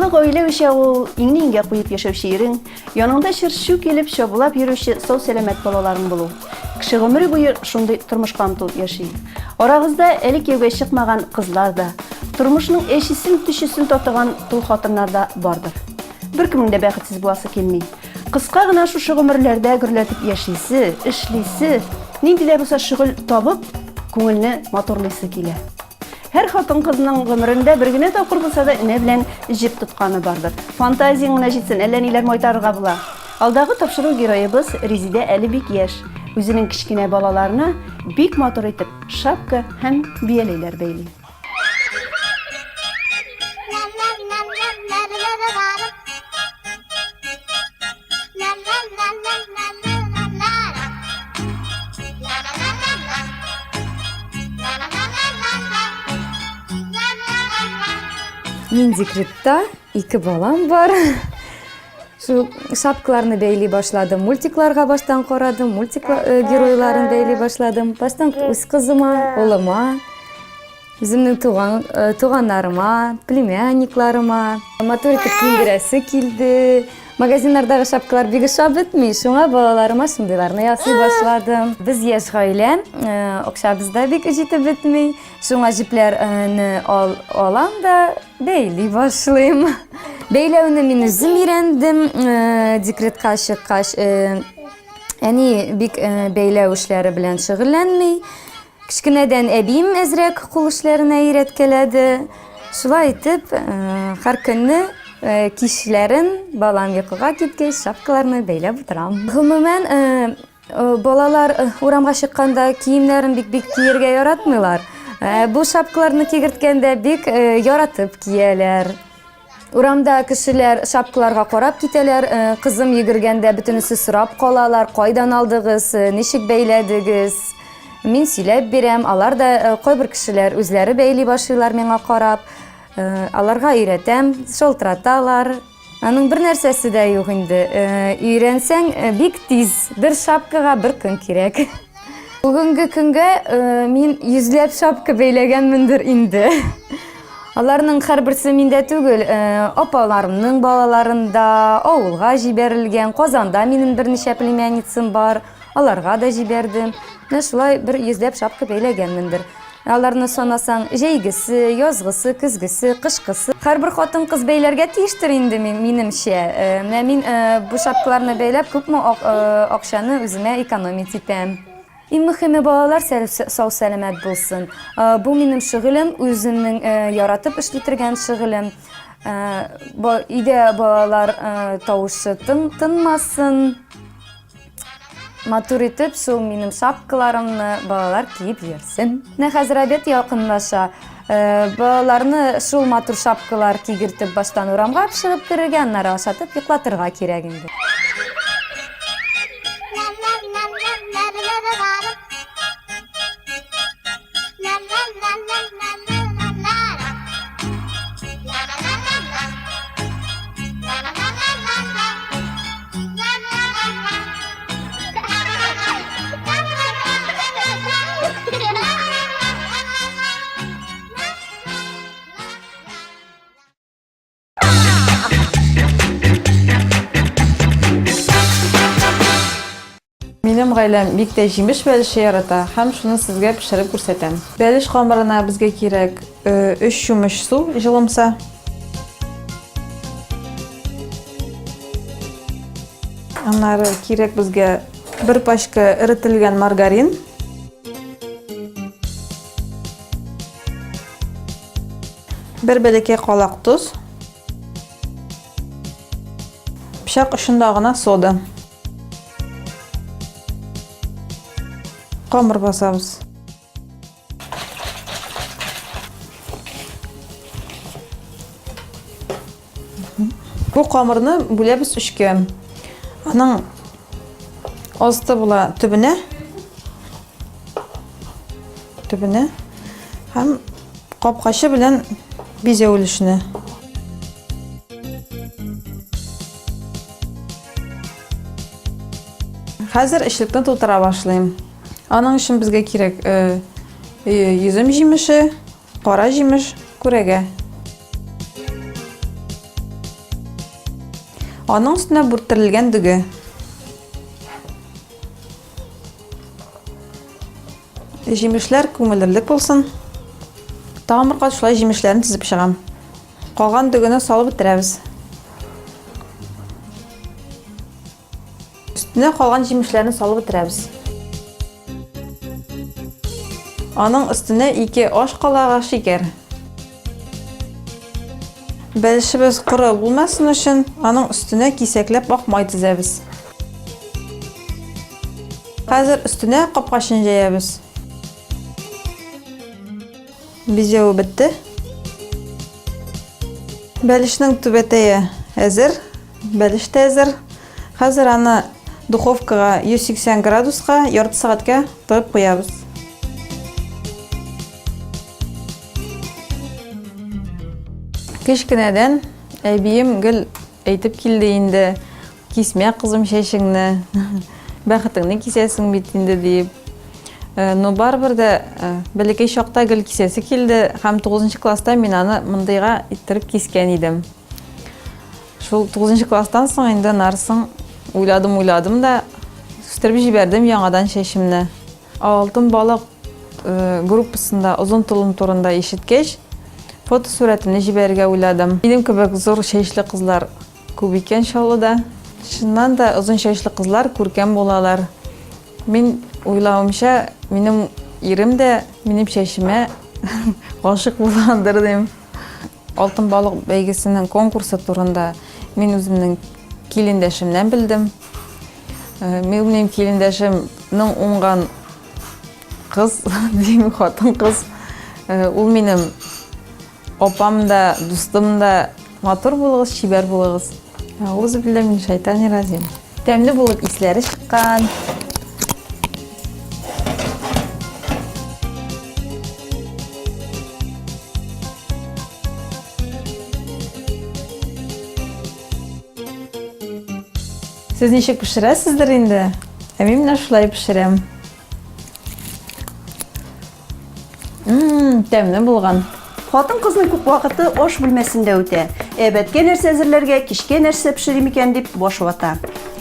Барлык гаилә үчә ул иңнеңгә куеп яшәүче ирең, яныңда шыршу килеп чабулап йөрүче сау сәламәт балаларың булу. Кеше гомере буе шундый тормышка омтылып яши. Арагызда әле кияүгә чыкмаган кызлар да, тормышның эчесен төшесен татыган тол хатыннар да бардыр. Беркемнең дә бәхетсез буласы килми. Кыска гына шушы гомерләрдә гөрләтеп яшисе, эшлисе, нинди дә булса шөгыль табып, күңелне матурлыйсы килә. Һәр хатын кызның гомерендә бер генә тапкыр булса да энә белән җеп тотканы бардыр. Фантазияң гына җитсен, әллә ниләр майтарырга була. Алдагы тапшыру героебыз Резидә әле бик яшь. Үзенең кичкенә балаларына бик матур итеп шапка һәм бияләйләр бәйли. Мин декретта, 2 балам бар. Шу шапкаларны бәйли башладым, мультикларга баштан карадым, геройларын бәйли башладым. Баштан үз кызыма, улыма, үземнең туганнарыма, племянникларыма. Матур итеп киендерәсе килде. Магазиннардагы шапкалар бик ошап бетми, шуңа балаларыма шундыйларны ясый башладым. Без яшь гаилә, акчабыз да бик җитеп бетми. Шуңа җипләрне алам да бәйли башлыйм. Бәйләүне мин үзем өйрәндем, декретка чыккач, әни бик бәйләү эшләре белән шөгыльләнми. Кичкенәдән әбием әзрәк кул эшләренә өйрәткәләде. Шулай итеп, һәр көнне кичләрен балам йокыга киткәч шапкаларны бәйләп утырам. Гомумән, балалар урамга чыкканда киемнәрен бик киергә яратмыйлар. Бу шапкаларны кигерткәндә бик яратып кияләр. Урамда кешеләр шапкаларга карап китәләр, кызым йөгергәндә бөтенесе сорап калалар, кайдан алдыгыз, ничек бәйләдегез? Мин сөйләп бирәм, алар да кайбер кешеләр үзләре бәйли башлыйлар миңа карап. Аларга өйрәтәм, шалтыраталар. Аның бер нәрсәсе дә юк инде. Өйрәнсәң бик тиз, бер шапкага бер көн кирәк. Бүгенге көнгә мин йөзләп шапка бәйләгәнмендер инде. Аларның һәрберсе миндә түгел, апаларымның балаларында, авылга җибәрелгән, Казанда минем берничә племянницам бар, аларга да җибәрдем. Шулай бер йөзләп шапка бәйләгәнмендер. Аларны санасаң, җәйгесе, язгысы, көзгесе, кышкысы. Һәрбер хатын кыз бәйләргә тиештер инде минемчә. Мин бу шапкаларны бәйләп күпме акчаны үземә экономить итәм. Иң мөһиме балалар сау сәламәт булсын. Бу минем шөгылем, үземнең яратып эшләтергән шөгылем. Өйдә балалар тавышы тынмасын. Матур итеп, шул минем шапкаларымны балалар киеп йөрсен. Хәзер обед якынлаша. Балаларны шул матур шапкалар кигертеп баштан урамга пешереп керергә, аннары ашатып йоклатырга кирәк инде. Минем гаиләм бик тә җимеш бәлеше ярата һәм шуны сезгә пешереп күрсәтәм. Бәлеш камырына безгә кирәк 3 чумыш су җылымса. Аннары кирәк безгә 1 пачка эрителгән маргарин. Бер бәләкәй калак туз. Пычак очында гына сода. Камыр басабыз. Бу камырны бүләбез 3-кә. Аның асты була төбенә һәм капкачы белән бизәү өлешенә. Хәзер эшлекне тутыра башлыйм. Аның өчен безгә кирәк йөзем җимеше, кара җимеш, күрәгә. Аның өстенә бүрттерелгән дөге. Җимешләр күңеллелек булсын. Тагын бер кат шулай җимешләрне тизеп чыгам. Калган дөгене салып бетерәбез. Üstüne kalan җимешләрне салып бетерәбез. Аның өстенә 2 аш калагы шикәр. Бәлешебез коры булмасын өчен, аның өстенә кисәкләп ак май тизәбез. Хәзер өстенә капкачын җәябез. Бизәү бетте. Бәлешнең түбәтәе әзер, бәлеш тә әзер. Хәзер аны духовкага 180 градуска ярты сәгатькә тыгып куябыз. Кечкенәдән әбием гел әйтеп килде инде, кисмә кызым чәчеңне, бәхетеңне кисәсең бит инде дип. Но барбер дә бәләкәй чакта гел кисәсе килде, һәм 9нчы класста мин аны мондайга иттереп кискән идем. Шул 9нчы класстан соң инде нарсын уйладым да үстереп җибәрдем яңадан чәчемне. Алтын балык группасында озын толым турында ишеткәч, фото сурәтемне җибәрергә уйладым. Минем кебек зур чәчле кызлар күп икән Чаллыда. Шуннан да озын чәчле кызлар күркәм булалар. Мин уйлавымча, минем ирем дә минем чәчемә гашык булгандыр дим. Алтын балык бәйгесенең конкурсы турында мин үземнең килендәшемнән белдем. Минем килендәшемнең уңган кыз, дим хатын кыз. Ул минем опам да, дустым да, матур булыгыз, чибәр булыгыз. Үзе белән мин шайтан разим. Тәмле булып исләре чыккан. Siz nişek pişirəsizdir indi? Мин менә шулай пешерәм. Тәмле булган. Хатын кызның күп вакыты аш бүлмәсендә үтә. Әбәткә нәрсә әзерләргә, кичкә нәрсә пешерим икән дип баш вата.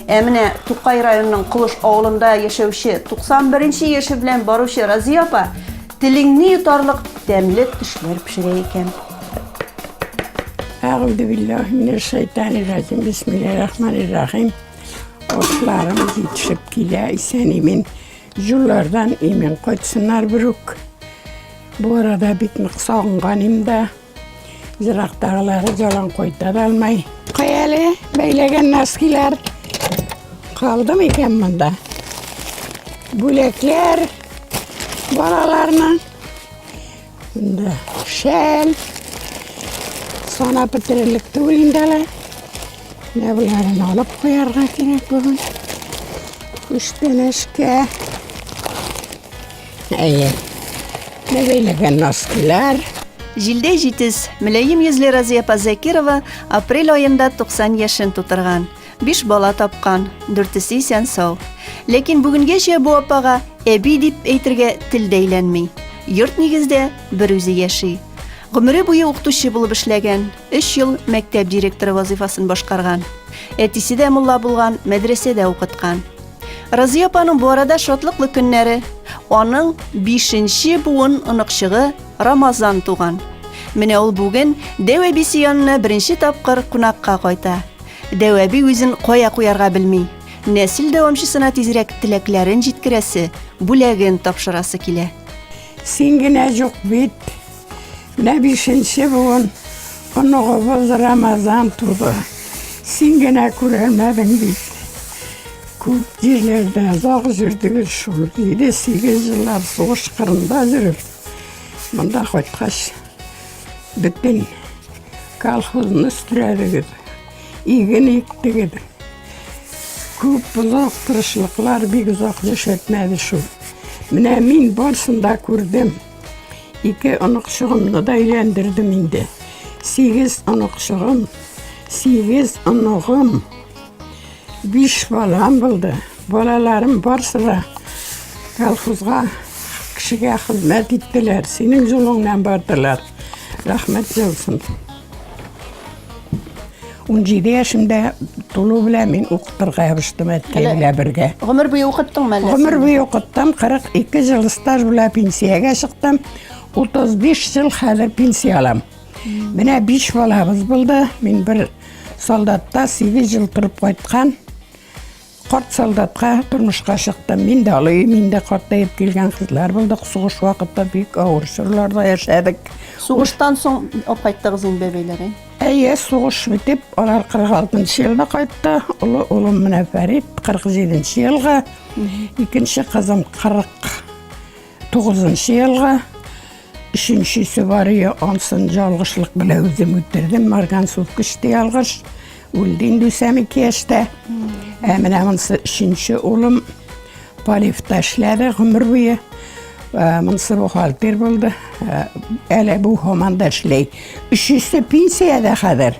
Менә Тукай районының Кылыш авылында яшәүче 91нче яше белән баручы Разия апа телеңне йотарлык тәмле төшләр пешерә икән. Әгъүзу биллаһи минеш шайтанир раҗим. Бисмиллаһир-рахманир-рахим. Отlarımız yetişip kile isenimin jullardan emin koysunlar buruk. Bu arada bitmek sağınganım da ziraktağları jalan koyda da almay. Kayali beylegen naskiler kaldı mı iken bunda? Bulekler balalarına bunda şel sana pıtırılık tuğlindalar. Ne bunların alıp koyarga gerek bugün. Kuşteneşke. Ne beylegen naskiler. Жилдә җитез, мөлаем йөзле Разия апа Закирова апрель аенда 90 яшен тутырган. 5 бала тапкан, 4-се исән сау. Ләкин бүгенгәчә бу апага әби дип әйтергә тел дәйләнми. Йорт нигездә бер үзе яши. Гомере буе укытучы булып эшләгән, 3 ел мәктәп директоры вазифасын башкарган. Әтисе дә мулла булган, мәдрәсәдә укыткан. Разия апаның бу арада шатлыклы көннәре. Аның 5нче буын ыныкчыгы Рамазан туган. Менә ул бүген Дәвәбисе янына беренче тапкыр кунакка кайта. Дәвәби үзен кая куярга белми. Нәсел дәвамчысына тизрәк теләкләрен җиткерәсе, бүләген тапшырасы килә. Син генә юк бит. Менә 5нче буын онугыбыз Рамазан туды. Син генә күрәлмәдең бит. Күп җирләрдә озак җөрдегез шул. 7-8 еллар сугыш кырында җөреп. Монда кайткач бөтен колхозны үстерәдегез. Иген иктегез. Күп озак тырышлыклар бик озак яшәтмәде шул. Менә мин барсында күрдем. 2 оныкчыгымны да өйләндердем инде. 8 оныкчыгым, 8 онугым, 5 балам булды. Балаларым барсыра колхозга кешегә хезмәт иттеләр. Синең жолыңнан бардылар. Рәхмәт булсын. 17 яшымда тулу белән мин укытырга ябыштым әткәй белән бергә. Гомер буе укыттыңмы әллә? Гомер буе укыттым, 42 жыл стаж белән пенсиягә чыктым. 35 жыл хәзер пенсия алам. Менә 5 балабыз булды. Мин бер солдатта 8 жыл торып кайткан. Карт солдатка тормышка чыктым. Мин дә алый, мин дә картайып килгән кызлар булдык. Сугыш вакытта бик авыр чорларда яшәдек. Сугыштан соң алып кайттыгыз инде бәбәйләр. Әйе, сугыш битеп, алар 46 елда кайтты. Улым менә Фәрит 47 елга, икенче кызым 49 елга, өченчесе барыя ансын жалгышлык белән үзем үтердем. Марганцовка эшти ялгыш. Үлде инде 12 яшьтә. Менә монсы өченче улым Полифта эшләде гомер буе. Монсы бухгалтер булды. Әле бу һаман да эшләй. Өчесе пенсиядә хәзер.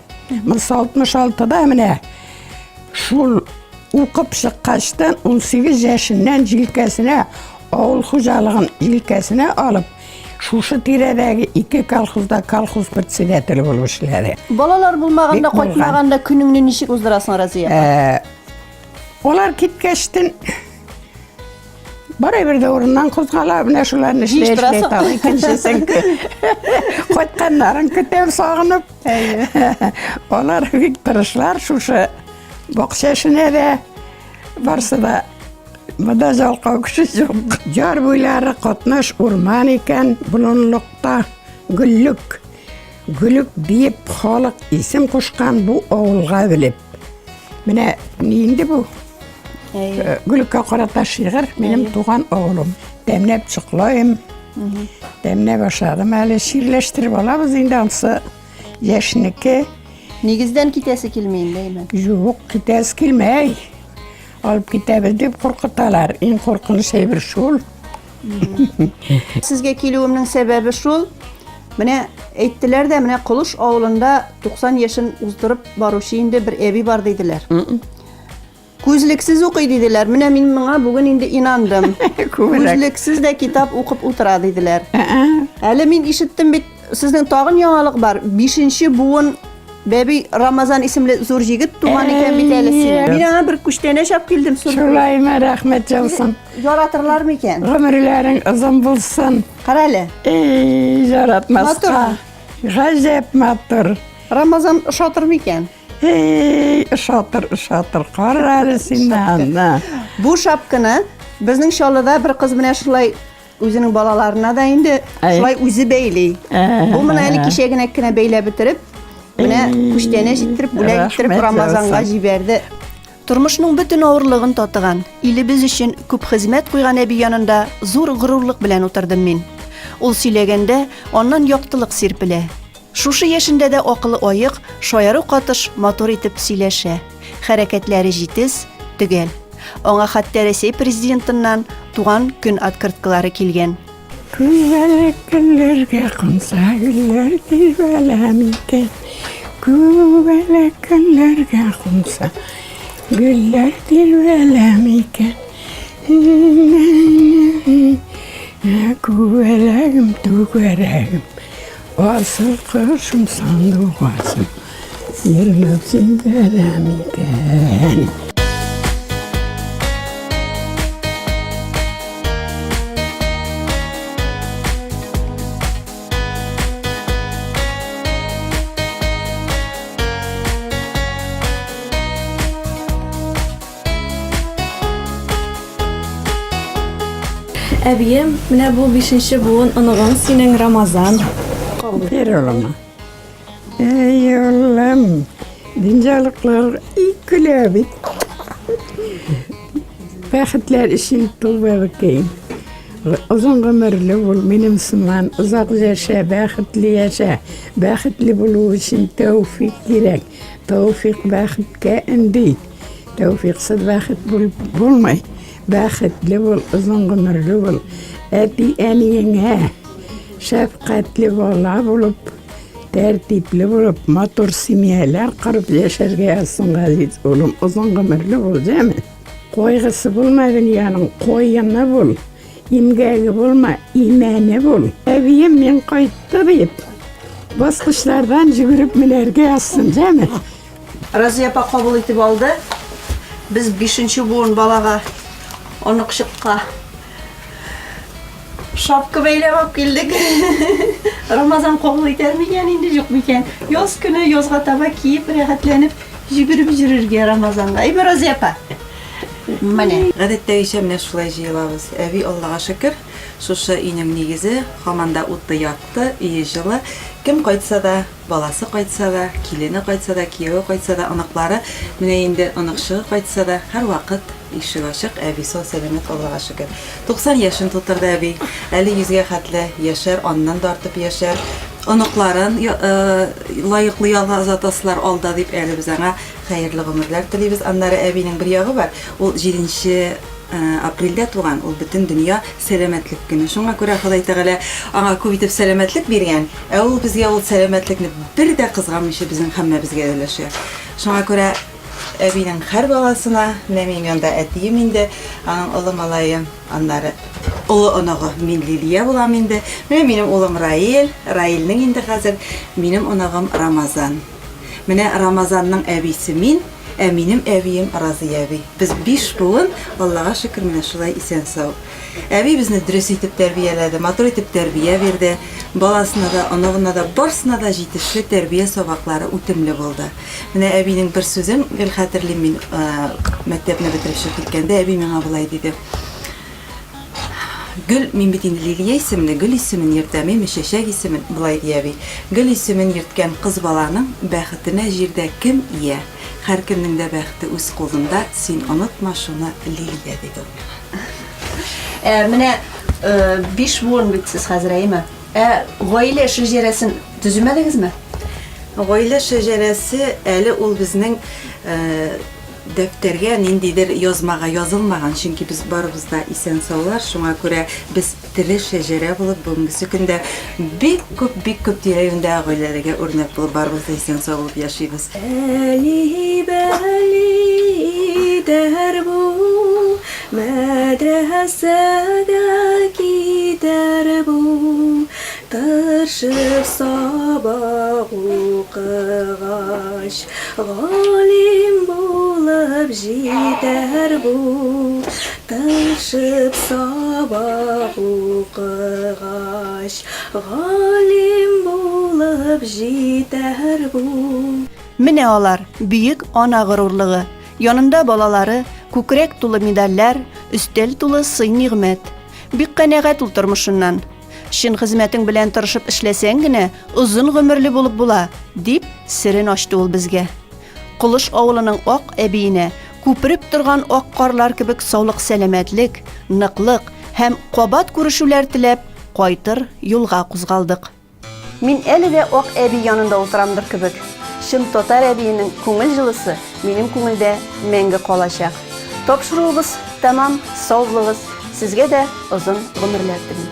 Монсы 66да менә шул укып чыккачтан 18 яшеннән җилкәсенә авыл хуҗалыгын җилкәсенә алып, шушы тирәдәге 2 колхозда колхоз председателе булып эшләде. Балалар булмаганда, кайтмаганда көнеңне ничек уздырасың, Разия? Олар киткәчтен бары бер дә урыннан кузгала, менә шуларны эшләй тал, икенчесен кайтканнарын көтәм сагынып. Олар бик тырышлар, шушы бакча эшенә дә барсы да мода жалкау кеше юк. Җар буйлары катнаш урман икән, болынлыкта гөллек. Гөллек дип халык исем кушкан бу авылга белеп. Менә инде бу Гөлкә карата шигырь минем туган авылым. Тәмләп чыклайым. Тәмләп башладым әле ширләштереп алабыз инде ансы яшьнеке. Нигездән китәсе килмәй инде. Юк, китәсе килмәй. Алып китәбез дип куркыталар. Иң куркыныч әйбер шул. Сезгә килүемнең сәбәбе шул. Менә әйттеләр дә, менә Кулыш авылында 90 яшен уздырып баручы инде бер әби бар диделәр. Күзлексез укый диделәр. Менә мин моңа бүген инде инандым. Күзлексез дә китап укып утыра диделәр. Әле мин ишеттем бит, сезнең тагын яңалык бар. 5нче буын бәби Рамазан исемле зур җигет туган икән бит әле сине. Мин аңа бер күчтәнә чап килдем. Шулаймы, рәхмәт җалсын. Яратырлармы икән? Гомерләрең озын булсын. Кара әле. Яратмаска. Гаҗәп матур. Рамазан ошатырмы икән? Ошатыр. Кара әле синнән. Бу шапканы безнең Шаллыда бер кыз менә шулай үзенең балаларына да инде шулай үзе бәйли. Бу менә әле кичә генә бәйләп бетереп, менә күчтәнә җиттереп, бүләк иттереп Рамазанга җибәрде. Тормышның бөтен авырлыгын татыган, илебез өчен күп хезмәт куйган әби янында зур горурлык белән утырдым мин. Ул сөйләгәндә аннан яктылык сирпелә. Шушы яшендә дә акылы аек, шаяру катыш матур итеп сөйләшә. Хәрәкәтләре җитез, төгәл. Аңа хәтта Россия президентыннан туган көн открыткалары килгән. Күзәлек көнләргә кунса гөлләр тирбәләм икән. Күзәлек көнләргә кунса гөлләр тирбәләм икән. Күзәлегем түгәрәгем. Asıl kışım sandık asım, yerine sindirem iken. Әбием, менә бу 5нче буын оныгың синең Рамазан. Bir olama. Ey oğlum, dincalıklar ikili bit. Bəxtlər işin tulbağı keyin. Uzun ömürlü bul, benim sıman, uzak yaşa, bəxtli bulu için tevfik gerek. Tevfik bəxtke indi. Tevfiksiz bəxt bulmay. Bəxtli bul, uzun ömürlü bul. Eti eniyene. Şefkatli bala bulup, tertipli bulup, motor simyeler kırıp yaşarga yazsın gaziz oğlum. Uzun ömürlü bul, değil mi? Koyğısı bulma dünyanın, koyyanı bul. İmgəgi bulma, iməni bul. Eviyim men qayıtdı deyip, basqışlardan jügürüp milərge yazsın, değil mi? Разия апа кабул итеп алды. Без 5нче буын балага онык-чыкка шапка бәйләп алып килдек. Рамазан кабул итәр микән инде, юк микән? Яз көне язга таба киеп, рәхәтләнеп җибереп йөрергә Рамазанга. Әйбә Разия апа. Менә. Гадәттәгечә менә шулай җыелабыз. Әби Аллага шөкер, шушы өйнең нигезе һаманда утты якты, өе җылы. Кем кайтса да, баласы кайтса да, килене кайтса да, кияве кайтса да, оныклары, менә инде оныкчыгы кайтса да, һәр вакыт ишек ачык, әби сау сәламәт Аллага шөкер. 90 яшын тутырды әби. Әле 100гә хәтле яшәр, аннан да артып яшәр. Оныкларын лаеклы ялга озатасылар алда дип әле без аңа хәерле гомерләр телибез. Аннары әбинең бер ягы бар. Ул 7 апрельдә туган, ул бөтен дөнья сәламәтлек көне. Шуңа күрә Ходай Тәгалә аңа күп итеп сәламәтлек биргән. Ә ул безгә ул сәламәтлекне бер дә кызганмыйча безнең һәммәбезгә өләшә. Шуңа күрә әбинең һәр баласына, менә минем янда әтием инде, аның олы малайы, аннары улы оныгы мин Лилия булам инде. Менә минем улым Раил, Раилнең инде хәзер минем оныгым Рамазан. Менә Рамазанның әбисе мин, ә минем әбием Разия әби. Без 5 буын, Аллага шөкер, менә шулай исән сау. Әби безне дөрес итеп тәрбияләде, матур итеп тәрбия бирде. Баласына да, оныгына да, барсына да җитешле тәрбия сабаклары үтемле булды. Менә әбинең бер сүзен гел хәтерлим мин, мәктәпне бетереп чыгып киткәндә әби миңа булай диде. Гөл, мин бит инде Лилия исемене, Гөл исемен йөртәм, мен чәчәк исемен, булай ди әби. Гөл исемен йөрткән кыз баланың бәхетенә җирдә кем ия? Һәр кемнең дә бәхете үз кулында, син онытма шуны, Лилия диде. Менә 5 буын бит сез хәзер әйме? Гаилә шәҗәрәсен төзүмәдегезме? Гаилә шәҗәрәсе әле ул безнең дәфтәргә ниндидер язмага язылмаган, чөнки без барыбыз да исән саулар, шуңа күрә без тере шәҗәрә булып бүгенге көндә бик күп тирәюндә гаиләләргә үрнәк булып барыбыз да исән сау булып яшибез. Әли бәли дәрбу, мәдрәсәгә китәр бу, тырышып сабак укыгач, галим булып җитәр бу, тырышып сабак укыгач, галим булып җитәр бу. Менә алар бөек ана горурлыгы. Янында балалары, күкрәк тулы медальләр, өстәл тулы сый-нигъмәт. Бик канәгать ул тормышыннан. Шин хезмәтең белән тырышып эшләсәң генә, озын гомерле булып була, дип серен ачты ул безгә. Кулыш авылының ак әбиенә күпереп торган ак карлар кебек саулык, сәламәтлек, ныклык һәм кабат күрешүләр теләп, кайтыр юлга кузгалдык. Мин әле дә ак әби янында утырамдыр кебек. Шим Татар әбиенең күңел җылысы минем күңелдә мәңге калачак. Тапшыруыбыз тәмам, саулыгыз, сезгә дә озын гомерләр телим.